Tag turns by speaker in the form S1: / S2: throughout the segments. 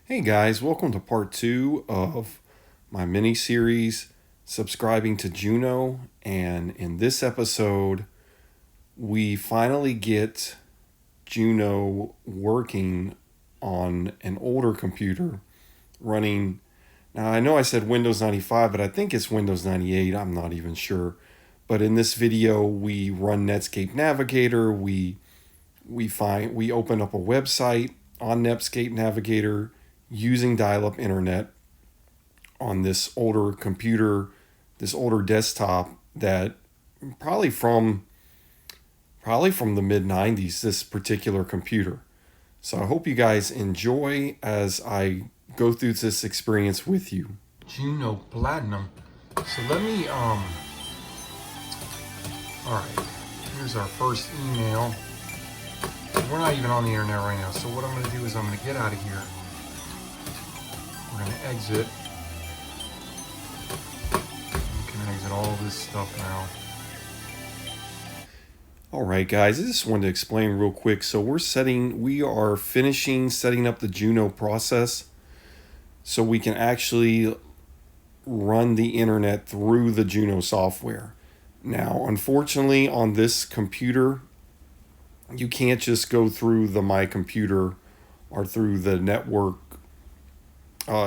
S1: Hey guys, welcome to part 2 of my mini series, Subscribing to Juno. And in this episode, we finally get Juno working on an older computer running. Now, I know I said Windows 95, but I think it's Windows 98. I'm not even sure. But in this video, we run Netscape Navigator. We open up a website on Netscape Navigator using dial-up internet on this older computer, this older desktop that probably from the mid 90s, this particular computer. So I hope you guys enjoy as I go through this experience with you. Juno Platinum. So let me all right, here's our first email. We're not even on the internet right now, so what I'm going to do is I'm going to get out of here. We're going to exit. We can exit all this stuff now. Alright guys, I just wanted to explain real quick. So we are finishing setting up the Juno process so we can actually run the internet through the Juno software. Now, unfortunately, on this computer, you can't just go through the My Computer or through the network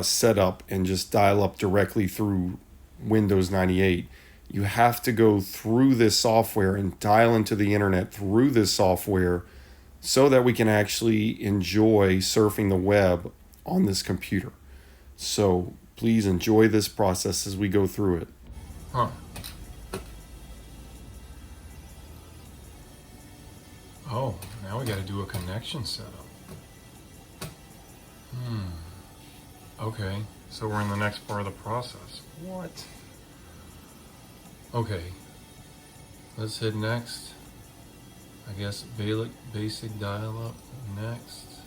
S1: setup and just dial up directly through Windows 98. You have to go through this software and dial into the internet through this software so that we can actually enjoy surfing the web on this computer. So please enjoy this process as we go through it. Oh, now we got to do a connection setup. Okay, so we're in the next part of the process. What? Okay, let's hit next. I guess basic dial-up next.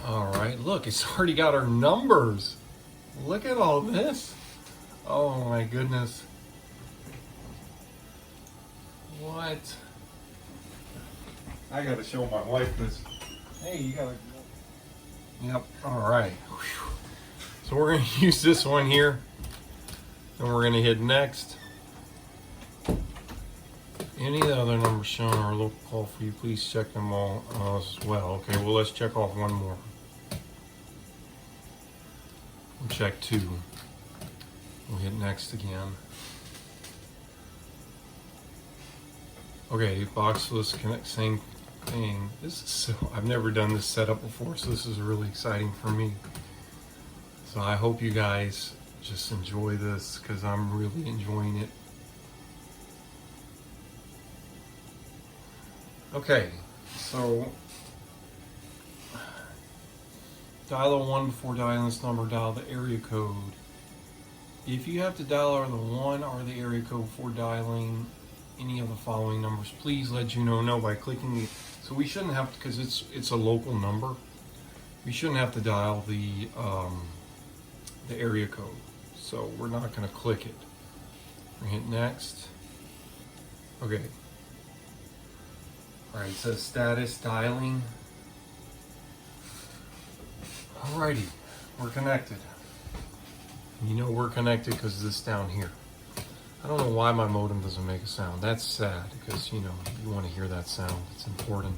S1: All right, look, it's already got our numbers. Look at all this. Oh my goodness. What? I gotta show my wife this. Hey, you gotta. Yep, alright. So we're going to use this one here. And we're going to hit next. Any other numbers shown or local call for you, please check them all as well. Okay, well let's check off one more. We'll check 2. We'll hit next again. Okay, boxless connect, same thing. This is so, I've never done this setup before, so this is really exciting for me. So I hope you guys just enjoy this because I'm really enjoying it. Okay, so dial a 1 before dialing this number, dial the area code. If you have to dial either the 1 or the area code before dialing any of the following numbers, please let Juno know by clicking the. So we shouldn't have to, because it's a local number. We shouldn't have to dial the area code. So we're not going to click it. We hit next. Okay. All right. It says status dialing. Alrighty, we're connected. You know we're connected because of this down here. I don't know why my modem doesn't make a sound. That's sad because, you know, you want to hear that sound. It's important.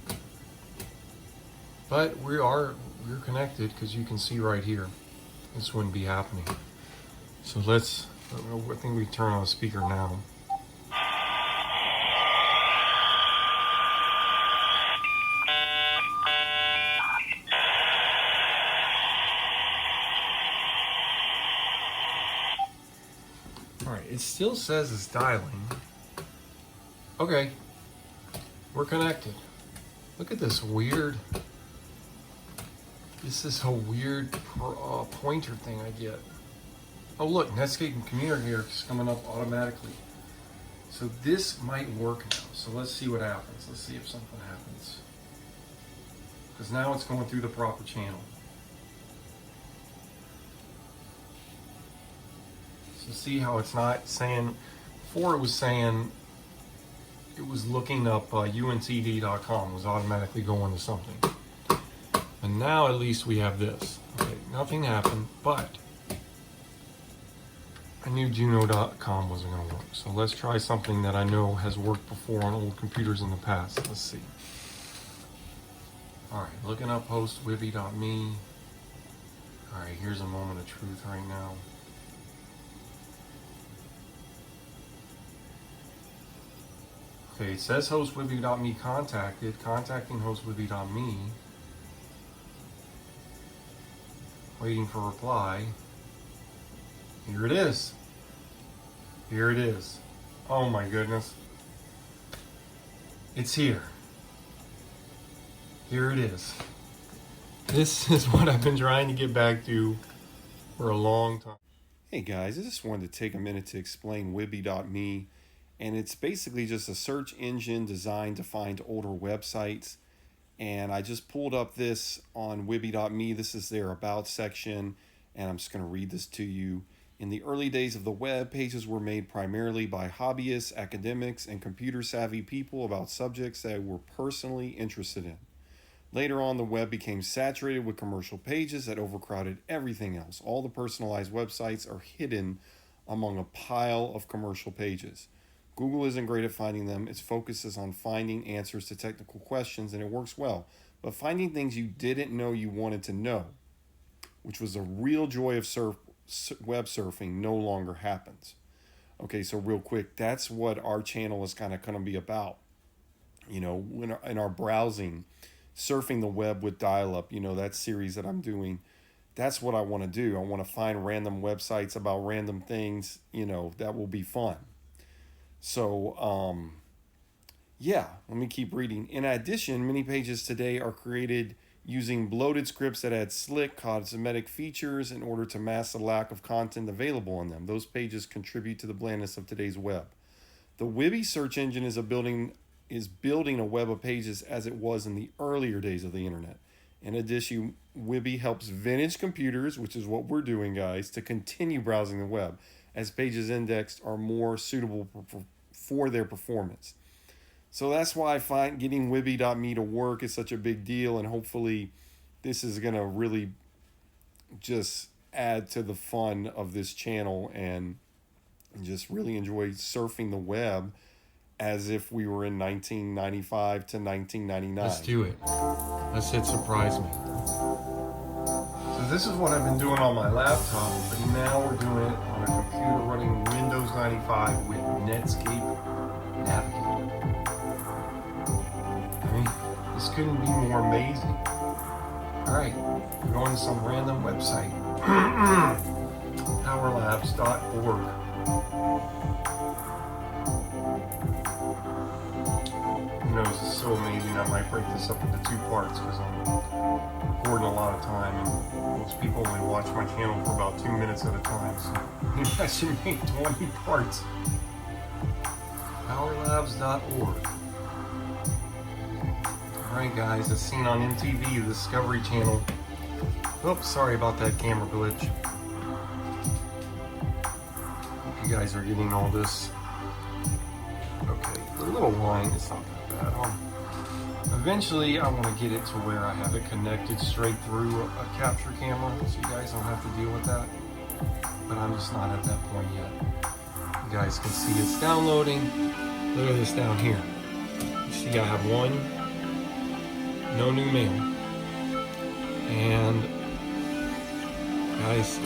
S1: But we're connected because you can see right here. This wouldn't be happening. So I think we turn on the speaker now. Alright, it still says it's dialing. Okay, we're connected. Look at this weird, this is a weird pointer thing I get. Oh look, Netscape and Communicator is coming up automatically. So this might work now. So let's see what happens. Let's see if something happens. Because now it's going through the proper channel. So see how it's not saying, before it was saying, it was looking up untd.com, was automatically going to something. And now at least we have this. Okay, nothing happened, but I knew Juno.com wasn't going to work. So let's try something that I know has worked before on old computers in the past. Let's see. All right, looking up host Wibby.me. All right, here's a moment of truth right now. Okay, it says host Wibby.me contacted. Contacting host Wibby.me. Waiting for reply. Here it is. Here it is. Oh my goodness. It's here. Here it is. This is what I've been trying to get back to for a long time. Hey guys, I just wanted to take a minute to explain Wibby.me. And it's basically just a search engine designed to find older websites. And I just pulled up this on Wibby.me. This is their About section. And I'm just going to read this to you. In the early days of the web, pages were made primarily by hobbyists, academics, and computer-savvy people about subjects they were personally interested in. Later on, the web became saturated with commercial pages that overcrowded everything else. All the personalized websites are hidden among a pile of commercial pages. Google isn't great at finding them. Its focus is on finding answers to technical questions, and it works well. But finding things you didn't know you wanted to know, which was a real joy of web surfing, no longer happens. Okay, so real quick, that's what our channel is kind of going to be about. You know, in our browsing, surfing the web with dial-up, you know, that series that I'm doing, that's what I want to do. I want to find random websites about random things, you know, that will be fun. So, yeah, let me keep reading. In addition, many pages today are created using bloated scripts that add slick cosmetic features in order to mask the lack of content available on them. Those pages contribute to the blandness of today's web. The Wibby search engine is building a web of pages as it was in the earlier days of the internet. In addition, Wibby helps vintage computers, which is what we're doing, guys, to continue browsing the web, as pages indexed are more suitable for their performance. So that's why I find getting Wibby.me to work is such a big deal, and hopefully this is going to really just add to the fun of this channel and just really enjoy surfing the web as if we were in 1995 to 1999. Let's do it. Let's hit surprise me. So this is what I've been doing on my laptop, but now we're doing it on a computer running Windows 95 with Netscape Navigator. This couldn't be more amazing. Alright, we're going to some random website. powerlabs.org. You know, this is so amazing. I might break this up into two parts because I'm recording a lot of time and most people only watch my channel for about 2 minutes at a time. So maybe I should make 20 parts. powerlabs.org. Alright guys, as seen on MTV, the Discovery Channel. Oops, sorry about that camera glitch. Hope you guys are getting all this. Okay, a little line, it's not that bad. Eventually, I want to get it to where I have it connected straight through a capture camera, so you guys don't have to deal with that. But I'm just not at that point yet. You guys can see it's downloading. Look at this down here. You see I have one. No new mail. And guys,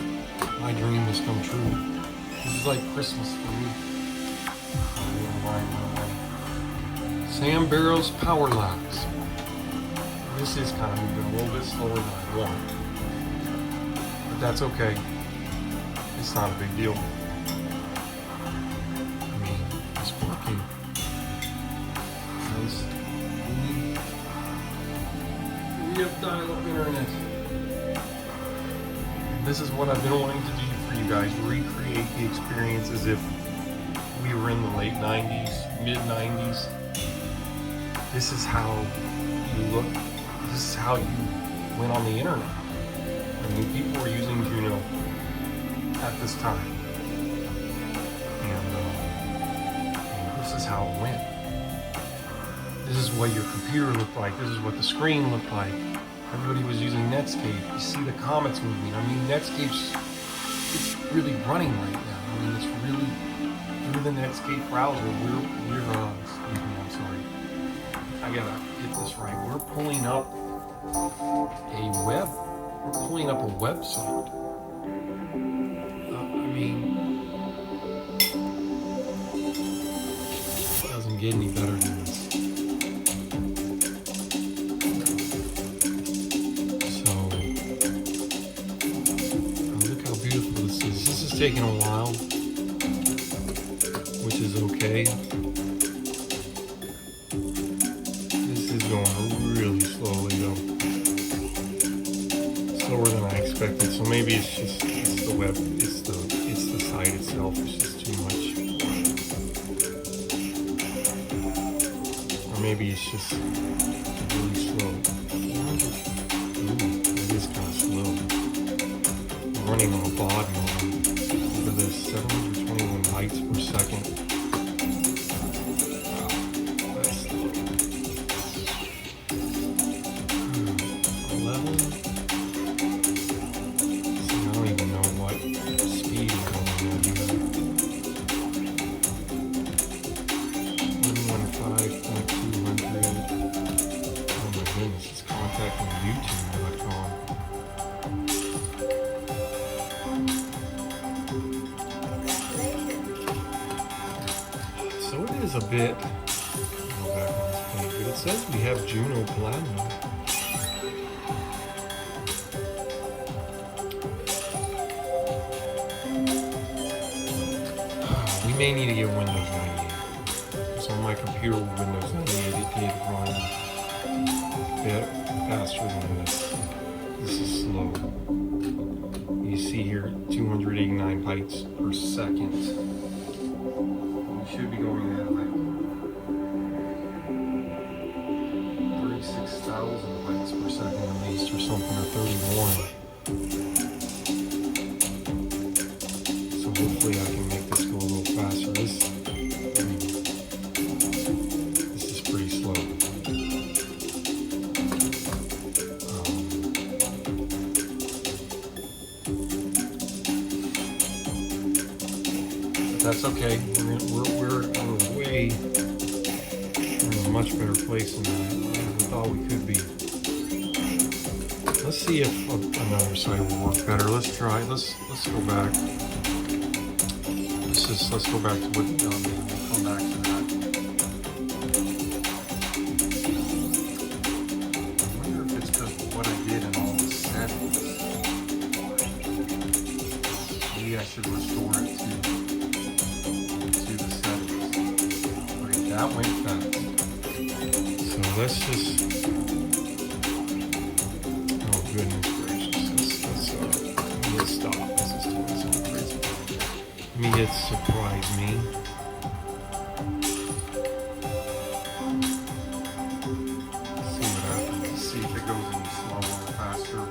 S1: my dream has come true. This is like Christmas for me. Sam Barrow's Power Labs. This is kind of moving a little bit slower than I want. But that's okay. It's not a big deal. I mean, it's working. Nice. We have dial-up internet. This is what I've been wanting to do for you guys. Recreate the experience as if we were in the late 90s, mid 90s. This is how you look. This is how you went on the internet. I mean, people were using Juno at this time. And this is how it went. This is what your computer looked like. This is what the screen looked like. Everybody was using Netscape. You see the comments moving. I mean, Netscape's it's really running right now. I mean, it's really through the Netscape browser. Excuse me, I'm sorry. I gotta get this right. We're pulling up a website. I mean, it doesn't get any better than this. So, look how beautiful this is. This is taking a while, which is okay. This is going really slowly though. Slower than I expected. So maybe it's the web, it's the site itself. It's just too much. Or maybe it's just really slow. Ooh, it is kind of slow. I'm running on a baud mode. Look at this, 721 bytes per second. Wow, that's slow. 11. See, I don't even know what speed I'm going at here. 115.200. Oh my goodness, it's contacting YouTube.com. So it is a bit, go back on this page, but it says we have Juno Platinum. We may need to get Windows 98. Because on my computer with Windows 98, it did run a bit faster than this. This is slow. You see here, 289 bytes per second. We should be going at like 36,000 bytes per second at least, or something, or 31. So hopefully I can make this go a little faster. This is pretty slow. But that's okay. We're way in a much better place than we thought we could be. Let's see if another site will work better. Let's try. Let's go back. Let's go back to Wibby. We'll come back to that. I wonder if it's because of what I did in all the settings. Maybe I should restore it to the settings. Okay, that went fast. So let's just. Oh goodness gracious! Let's stop. This is doing something crazy. Let me hit surprise me. See what happens. See if it goes any slower or faster.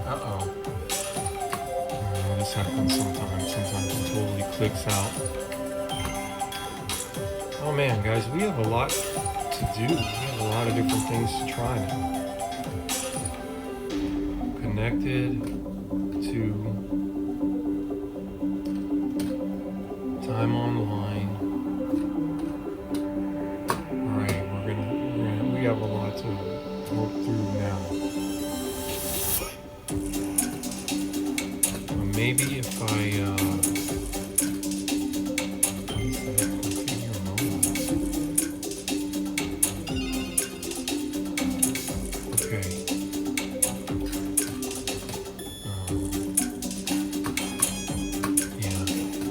S1: Uh-oh. This happens sometimes. Sometimes it totally clicks out. Oh man, guys, we have a lot to do. We have a lot of different things to try now. Connected to time online. All right, we have a lot to work through now. Maybe if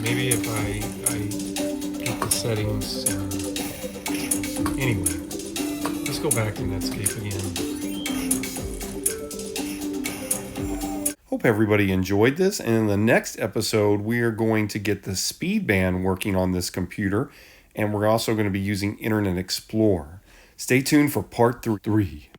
S1: maybe if I get the settings. Anyway, let's go back to Netscape again. Hope everybody enjoyed this, and in the next episode we are going to get the speed band working on this computer, and we're also going to be using Internet Explorer. Stay tuned for part 3.